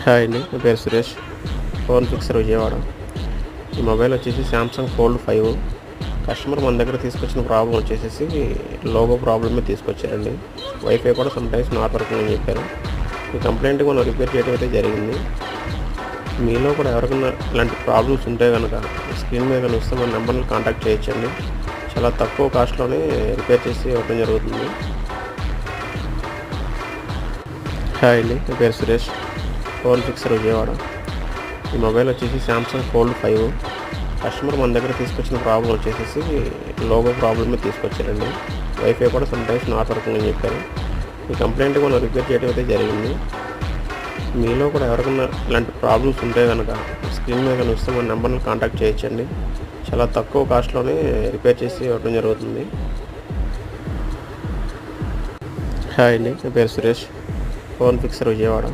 Hi అండి, నా పేరు సురేష్. ఫోన్ ఫిక్సర్ విజయవాడ. ఈ మొబైల్ వచ్చేసి శాంసంగ్ ఫోల్డ్ 5. కస్టమర్ మన దగ్గర తీసుకొచ్చిన ప్రాబ్లం వచ్చేసి లోగో ప్రాబ్లమే తీసుకొచ్చారండి. వైఫై కూడా సమ్టైమ్స్ నాట్ వర్కింగ్ అని చెప్పారు. ఈ కంప్లైంట్ మనం రిపేర్ చేయడం అయితే జరిగింది. మీలో కూడా ఎవరికైనా ఇలాంటి ప్రాబ్లమ్స్ ఉంటే కనుక స్క్రీన్ మీద కనుక వస్తే మన నెంబర్ని కాంటాక్ట్ చేయొచ్చండి. చాలా తక్కువ కాస్ట్లోనే రిపేర్ చేసి ఇవ్వడం జరుగుతుంది. హాయ్ అండి, నా పేరు సురేష్. ఫోన్ ఫిక్సర్ విజయవాడ. ఈ మొబైల్ వచ్చేసి శాంసంగ్ ఫోల్డ్ 5. కస్టమర్ మన దగ్గర తీసుకొచ్చిన ప్రాబ్లం వచ్చేసి లోగో ప్రాబ్లమే తీసుకొచ్చారండి. వైఫై కూడా సమ్టైమ్స్ నాట్ వర్కింగ్ అని చెప్పారు. ఈ కంప్లైంట్ మనం రిపేర్ చేయడం అయితే జరిగింది. మీలో కూడా ఎవరికైనా ఇలాంటి ప్రాబ్లమ్స్ ఉంటే కనుక స్క్రీన్ మీద కనుక వస్తే మన నెంబర్ని కాంటాక్ట్ చేయొచ్చండి. చాలా తక్కువ కాస్ట్లోనే రిపేర్ చేసి ఇవ్వడం జరుగుతుంది. హాయ్ అండి, నా పేరు సురేష్. ఫోన్ ఫిక్సర్ విజయవాడ.